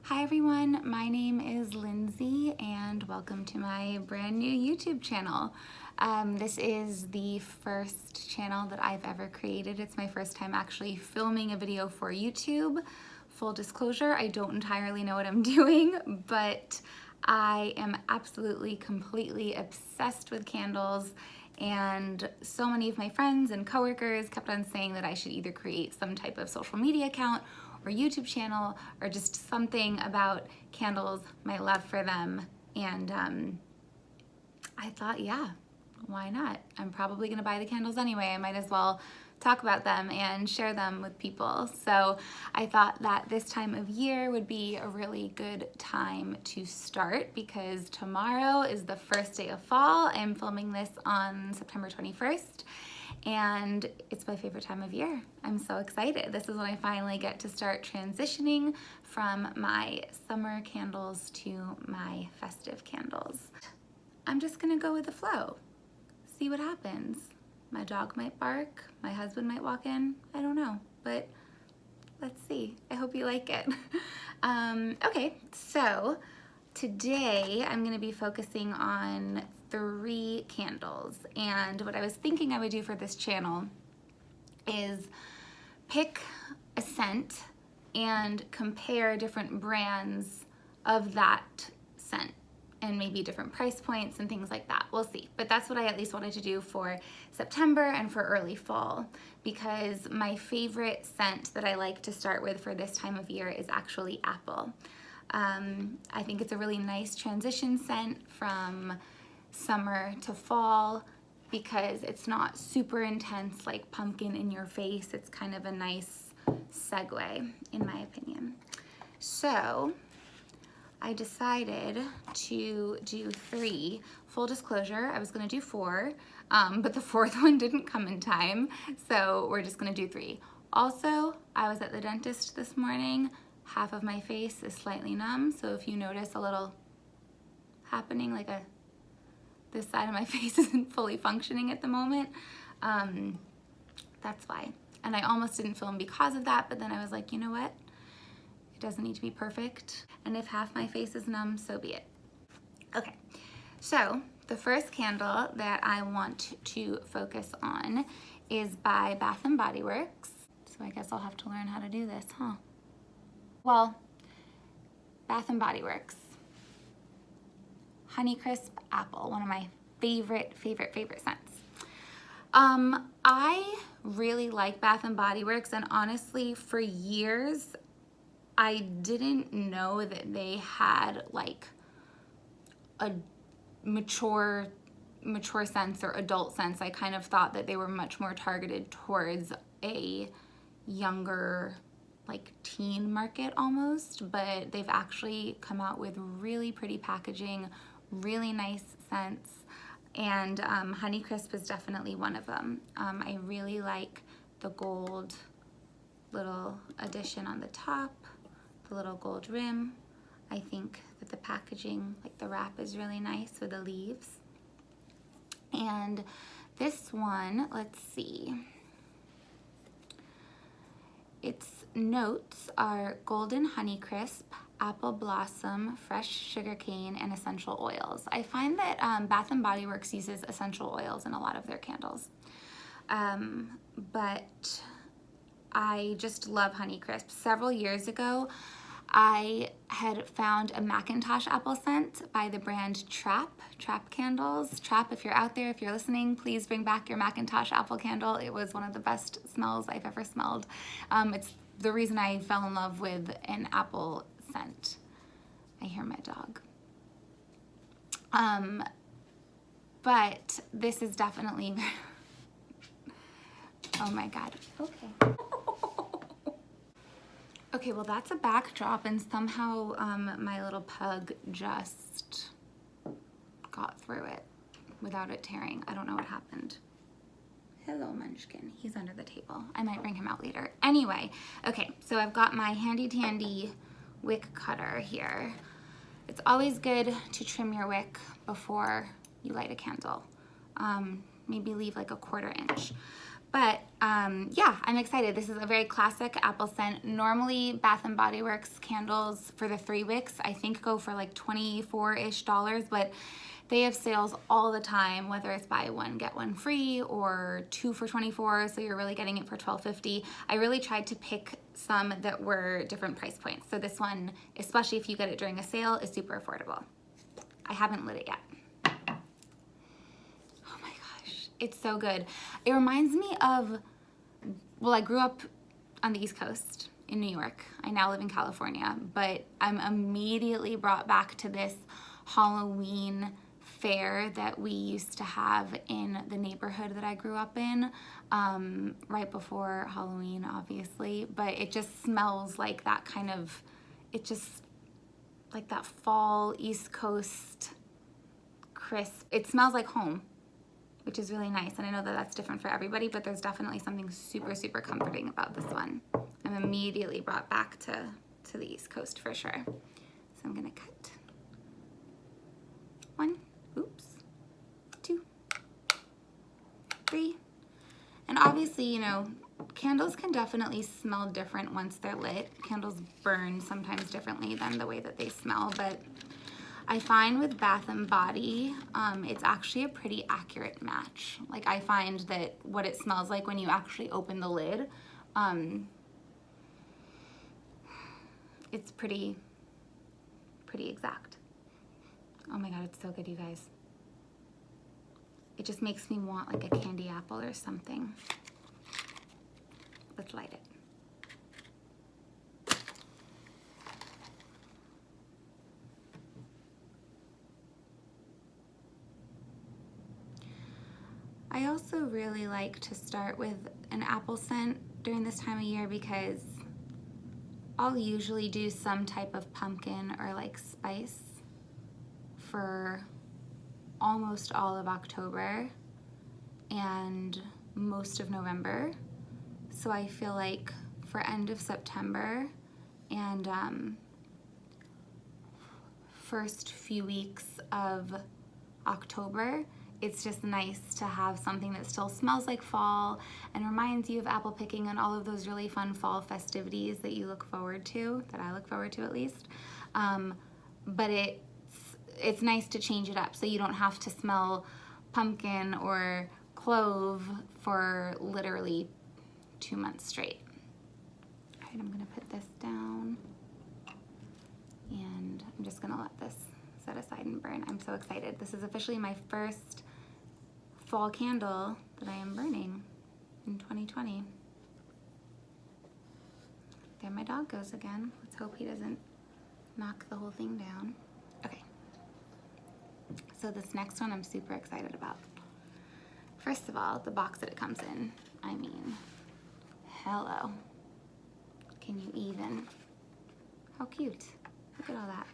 Hi everyone, my name is Lindsay and welcome to my brand new YouTube channel. This is the first channel that I've ever created. It's my first time actually filming a video for YouTube. Full disclosure, I don't entirely know what I'm doing, but I am absolutely, completely obsessed with candles, and so many of my friends and coworkers kept on saying that I should either create some type of social media account or YouTube channel or just something about candles, my love for them. And I thought, yeah, why not? I'm probably gonna buy the candles anyway. I might as well talk about them and share them with people. So I thought that this time of year would be a really good time to start because tomorrow is the first day of fall. I'm filming this on September 21st. And it's my favorite time of year. I'm so excited. This is when I finally get to start transitioning from my summer candles to my festive candles. I'm just gonna go with the flow, see what happens. My dog might bark, my husband might walk in, I don't know, but let's see. I hope you like it. Okay, so today I'm gonna be focusing on 3 candles, and what I was thinking I would do for this channel is pick a scent and compare different brands of that scent and maybe different price points and things like that. We'll see, but that's what I at least wanted to do for September and for early fall, because my favorite scent that I like to start with for this time of year is actually apple. I think it's a really nice transition scent from summer to fall because it's not super intense like pumpkin in your face. It's kind of a nice segue in my opinion. So I decided to do 3. Full disclosure, I was gonna do 4, but the 4th one didn't come in time, so we're just gonna do 3. Also, I was at the dentist this morning. Half of my face is slightly numb, so if you notice a little happening, like this side of my face isn't fully functioning at the moment, that's why. And I almost didn't film because of that, but then I was like, you know what? It doesn't need to be perfect. And if half my face is numb, so be it. Okay, so the first candle that I want to focus on is by Bath & Body Works. So I guess I'll have to learn how to do this, huh? Well, Bath & Body Works. Honeycrisp Apple, one of my favorite scents. I really like Bath & Body Works, and honestly, for years, I didn't know that they had like a mature sense or adult sense. I kind of thought that they were much more targeted towards a younger, like teen market almost, but they've actually come out with really pretty packaging, really nice scents, and Honeycrisp is definitely one of them. I really like the gold little addition on the top, the little gold rim. I think that the packaging, like the wrap, is really nice with the leaves. And this one, let's see. Its notes are golden honeycrisp, apple blossom, fresh sugarcane, and essential oils. I find that Bath & Body Works uses essential oils in a lot of their candles. But I just love Honeycrisp. Several years ago, I had found a Macintosh apple scent by the brand Trap Candles. Trap, if you're out there, if you're listening, please bring back your Macintosh apple candle. It was one of the best smells I've ever smelled. It's the reason I fell in love with an apple scent. I hear my dog. But this is definitely, oh my God, okay. Okay, well that's a backdrop, and somehow my little pug just got through it without it tearing. I don't know what happened. Hello, Munchkin. He's under the table. I might bring him out later. Anyway, okay, so I've got my handy dandy wick cutter here. It's always good to trim your wick before you light a candle. Maybe leave like a 1/4 inch. But yeah, I'm excited. This is a very classic apple scent. Normally Bath & Body Works candles for the 3 wicks I think go for like $24-ish, but they have sales all the time, whether it's buy one get one free or 2 for $24, so you're really getting it for $12.50. I really tried to pick some that were different price points. So this one, especially if you get it during a sale, is super affordable. I haven't lit it yet. It's so good. It reminds me of, well, I grew up on the East Coast in New York. I now live in California, but I'm immediately brought back to this Halloween fair that we used to have in the neighborhood that I grew up in, right before Halloween, obviously, but it just smells like that kind of, it just, like that fall East Coast crisp. It smells like home, which is really nice. And I know that that's different for everybody, but there's definitely something super, super comforting about this one. I'm immediately brought back to the East Coast for sure. So I'm gonna cut 1, oops, 2, 3. And obviously, you know, candles can definitely smell different once they're lit. Candles burn sometimes differently than the way that they smell, but I find with Bath & Body, it's actually a pretty accurate match. Like I find that what it smells like when you actually open the lid, it's pretty exact. Oh my God, it's so good, you guys. It just makes me want like a candy apple or something. Let's light it. I also really like to start with an apple scent during this time of year because I'll usually do some type of pumpkin or like spice for almost all of October and most of November. So I feel like for end of September and first few weeks of October, it's just nice to have something that still smells like fall and reminds you of apple picking and all of those really fun fall festivities that you look forward to, that I look forward to at least. But it's nice to change it up so you don't have to smell pumpkin or clove for literally 2 months straight. All right, I'm gonna put this down and I'm just gonna let this set aside and burn. I'm so excited. This is officially my first fall candle that I am burning in 2020. There my dog goes again. Let's hope he doesn't knock the whole thing down. Okay. So this next one I'm super excited about. First of all, the box that it comes in. I mean, hello. Can you even? How cute. Look at all that.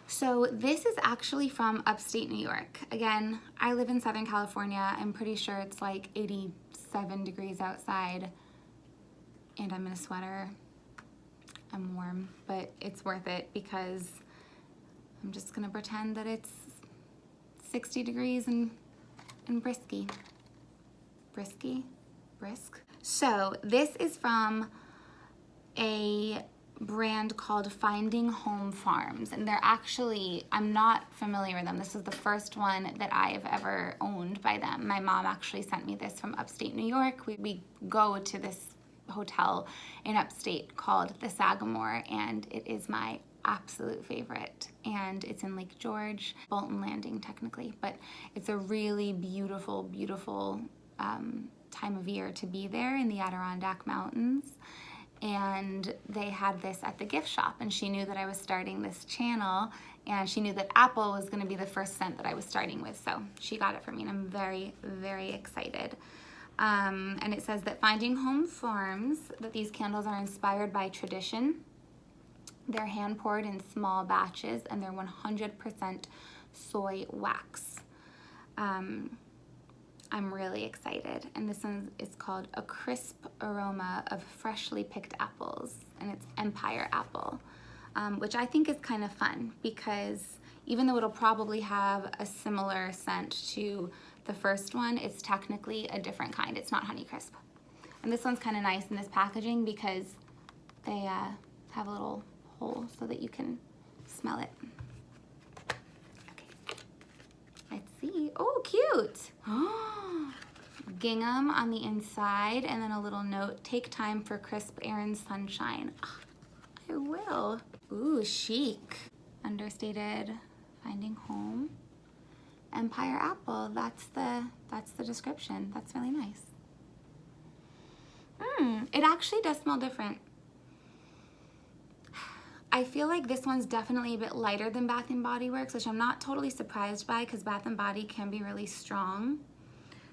So this is actually from upstate New York. Again, I live in Southern California. I'm pretty sure it's like 87 degrees outside and I'm in a sweater. I'm warm, but it's worth it because I'm just gonna pretend that it's 60 degrees and brisk. So this is from a brand called Finding Home Farms, and they're actually, I'm not familiar with them. This is the first one that I have ever owned by them. My mom actually sent me this from upstate New York. We go to this hotel in upstate called the Sagamore, and it is my absolute favorite, and it's in Lake George, Bolton Landing technically, but it's a really beautiful time of year to be there in the Adirondack Mountains. And they had this at the gift shop, and she knew that I was starting this channel, and she knew that apple was going to be the first scent that I was starting with, so she got it for me, and I'm very, very excited. And it says that Finding Home Farms, that these candles are inspired by tradition. They're hand poured in small batches, and they're 100% soy wax. I'm really excited, and this one is called A Crisp Aroma of Freshly Picked Apples, and it's Empire Apple, which I think is kind of fun because even though it'll probably have a similar scent to The first one is technically a different kind. It's not Honeycrisp. And this one's kind of nice in this packaging because they have a little hole so that you can smell it. Okay, let's see. Oh, cute. Gingham on the inside, and then a little note, take time for crisp air and sunshine. I will. Ooh, chic. Understated, finding home. Empire apple, that's the description. That's really nice. It actually does smell different. I feel like this one's definitely a bit lighter than Bath & Body Works, which I'm not totally surprised by because Bath & Body can be really strong.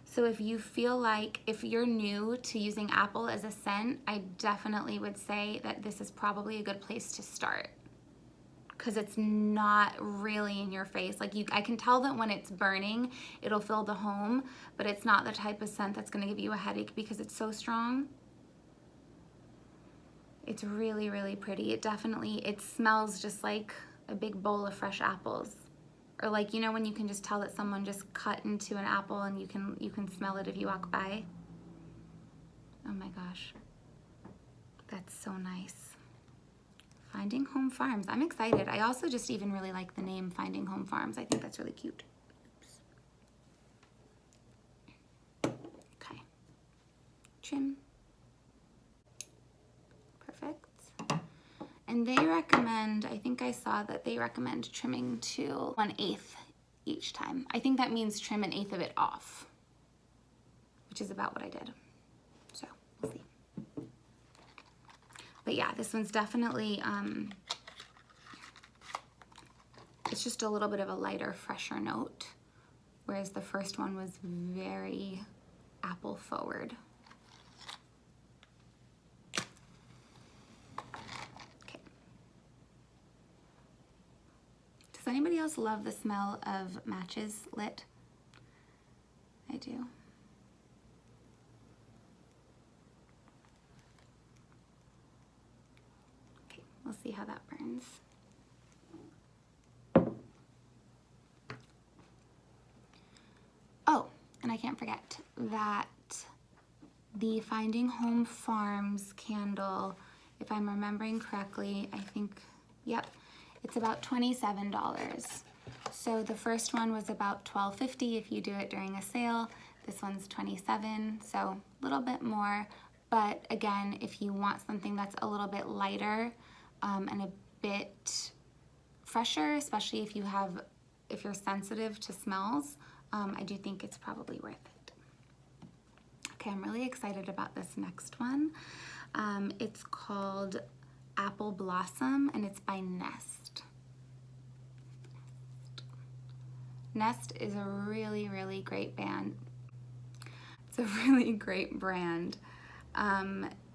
So if you feel like, if you're new to using apple as a scent, I definitely would say that this is probably a good place to start because it's not really in your face. Like I can tell that when it's burning, it'll fill the home, but it's not the type of scent that's gonna give you a headache because it's so strong. It's really, really pretty. It smells just like a big bowl of fresh apples. Or like, you know, when you can just tell that someone just cut into an apple and you can smell it if you walk by. Oh my gosh, that's so nice. Finding Home Farms, I'm excited. I also just even really like the name Finding Home Farms. I think that's really cute. Oops. Okay, trim. Perfect. And they recommend, I think I saw that they recommend trimming to 1/8 each time. I think that means trim 1/8 of it off, which is about what I did. So we'll see. But yeah, this one's definitely, it's just a little bit of a lighter, fresher note, whereas the first one was very apple forward. Does anybody else love the smell of matches lit? I do. Okay, we'll see how that burns. Oh, and I can't forget that the Finding Home Farms candle, if I'm remembering correctly, I think, yep, it's about $27. So the first one was about $12.50 if you do it during a sale. This one's $27, so a little bit more. But again, if you want something that's a little bit lighter and a bit fresher, especially if you're sensitive to smells, I do think it's probably worth it. Okay, I'm really excited about this next one. It's called Apple Blossom, and it's by Nest. Nest is a really, really great band. It's a really great brand.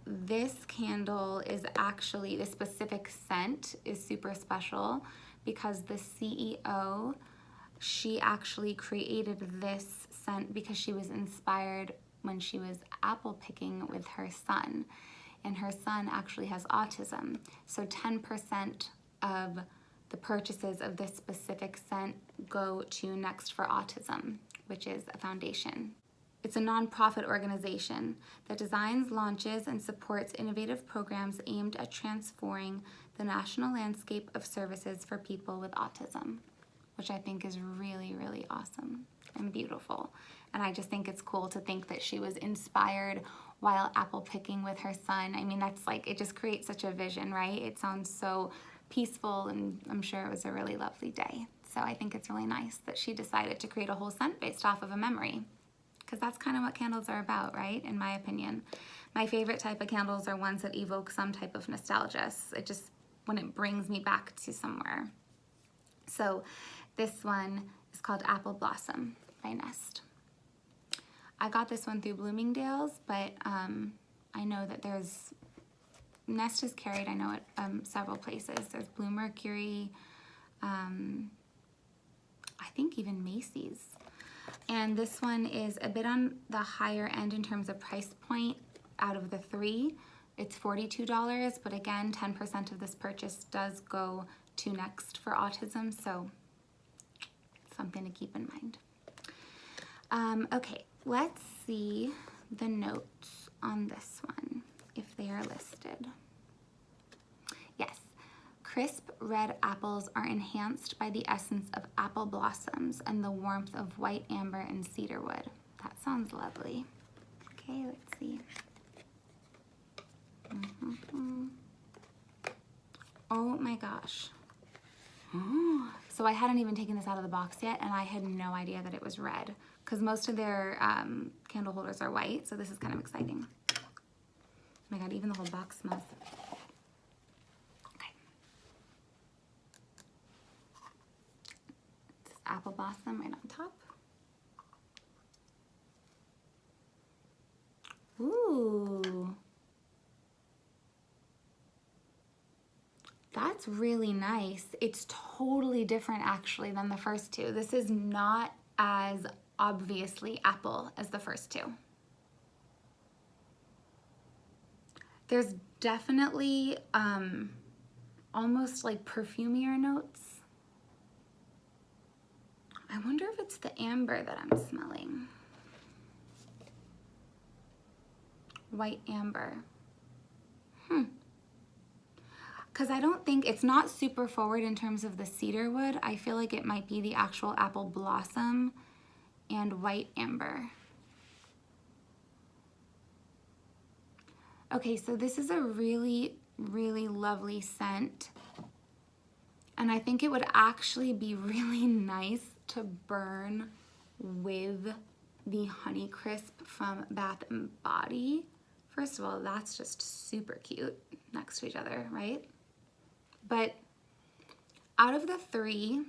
This candle is actually, the specific scent is super special because the CEO, she actually created this scent because she was inspired when she was apple picking with her son. And her son actually has autism. So 10% of the purchases of this specific scent go to Next for Autism, which is a foundation. It's a nonprofit organization that designs, launches, and supports innovative programs aimed at transforming the national landscape of services for people with autism, which I think is really, really awesome and beautiful. And I just think it's cool to think that she was inspired while apple picking with her son. I mean, that's like, it just creates such a vision, right? It sounds so peaceful, and I'm sure it was a really lovely day. So I think it's really nice that she decided to create a whole scent based off of a memory, because that's kind of what candles are about, right? In my opinion. My favorite type of candles are ones that evoke some type of nostalgia. It just, when it brings me back to somewhere. So this one is called Apple Blossom by Nest. I got this one through Bloomingdale's, but I know that there's, Nest is carried, I know, at several places. There's Blue Mercury, I think even Macy's. And this one is a bit on the higher end in terms of price point. Out of the three, it's $42, but again, 10% of this purchase does go to Next for Autism, so something to keep in mind. Okay, let's see the notes on this one, if they are listed. Yes, crisp red apples are enhanced by the essence of apple blossoms and the warmth of white amber and cedarwood. That sounds lovely. Okay, let's see. Oh my gosh. So I hadn't even taken this out of the box yet, and I had no idea that it was red, because most of their candle holders are white, so this is kind of exciting. Oh my god, even the whole box smells. Okay. This is apple blossom right on top. Ooh. That's really nice. It's totally different actually than the first two. This is not as obviously apple as the first two. There's definitely almost like perfumier notes. I wonder if it's the amber that I'm smelling. White amber. Because I don't think, it's not super forward in terms of the cedarwood. I feel like it might be the actual apple blossom and white amber. Okay, so this is a really, really lovely scent. And I think it would actually be really nice to burn with the Honeycrisp from Bath & Body. First of all, that's just super cute next to each other, right? But out of the three,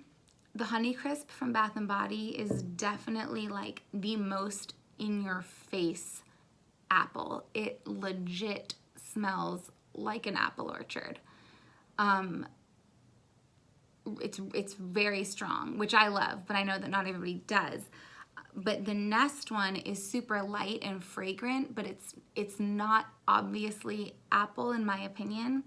the Honeycrisp from Bath & Body is definitely like the most in your face apple. It legit smells like an apple orchard. It's very strong, which I love, but I know that not everybody does. But the Nest one is super light and fragrant, but it's not obviously apple in my opinion.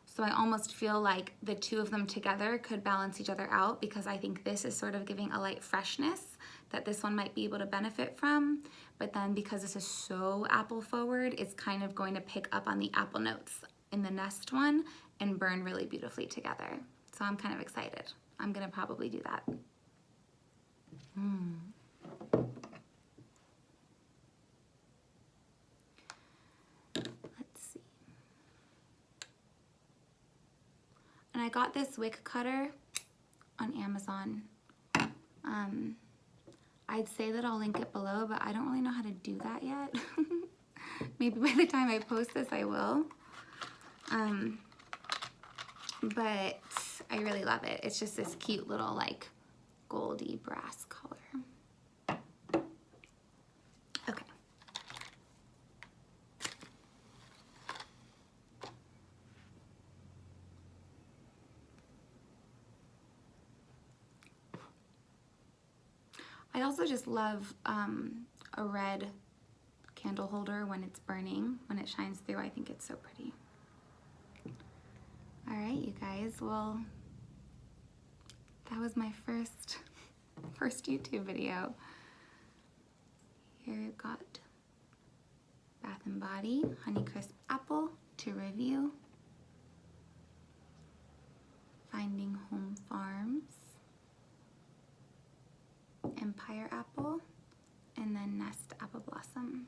So I almost feel like the two of them together could balance each other out, because I think this is sort of giving a light freshness that this one might be able to benefit from. But then because this is so apple forward, it's kind of going to pick up on the apple notes in the Nest one and burn really beautifully together. So I'm kind of excited. I'm gonna probably do that. Let's see. And I got this wick cutter on Amazon. I'd say that I'll link it below, but I don't really know how to do that yet. Maybe by the time I post this, I will. But I really love it. It's just this cute little like goldy brass color. Okay. I also just love a red candle holder when it's burning, when it shines through. I think it's so pretty. All right, you guys, well, that was my first YouTube video. Here we've got Bath & Body Honeycrisp Apple to review. Finding Home Farms, Empire Apple, and then Nest Apple Blossom.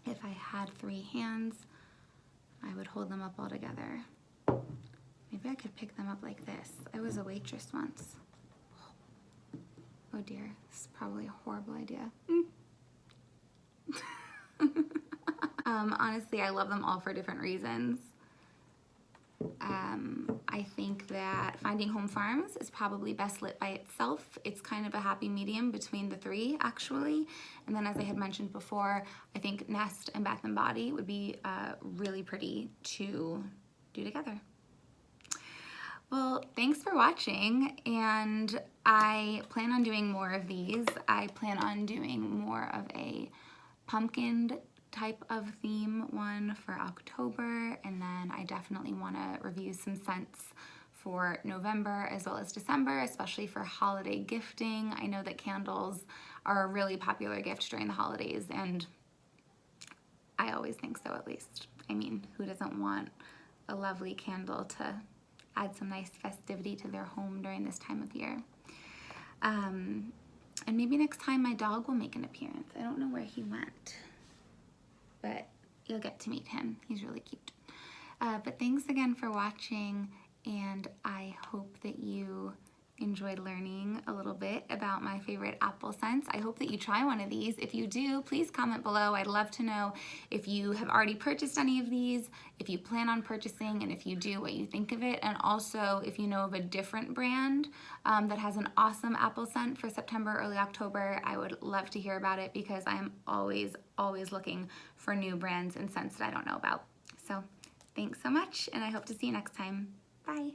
If I had 3 hands, I would hold them up all together. Maybe I could pick them up like this. I was a waitress once. Oh dear, this is probably a horrible idea. Honestly, I love them all for different reasons. I think that Finding Home Farms is probably best lit by itself. It's kind of a happy medium between the 3, actually. And then, as I had mentioned before, I think Nest and Bath & Body would be really pretty to do together. Well, thanks for watching, and I plan on doing more of these. I plan on doing more of a pumpkin type of theme one for October, and then I definitely want to review some scents for November as well as December, especially for holiday gifting. I know that candles are a really popular gift during the holidays, and I always think so, at least. I mean, who doesn't want a lovely candle to add some nice festivity to their home during this time of year? And maybe next time my dog will make an appearance. I don't know where he went, but you'll get to meet him. He's really cute. But thanks again for watching, and I hope that you enjoyed learning a little bit about my favorite apple scents. I hope that you try one of these. If you do, please comment below. I'd love to know if you have already purchased any of these, if you plan on purchasing, and if you do, what you think of it. And also, if you know of a different brand that has an awesome apple scent for September, early October, I would love to hear about it, because I am always looking for new brands and scents that I don't know about. So thanks so much, and I hope to see you next time. Bye.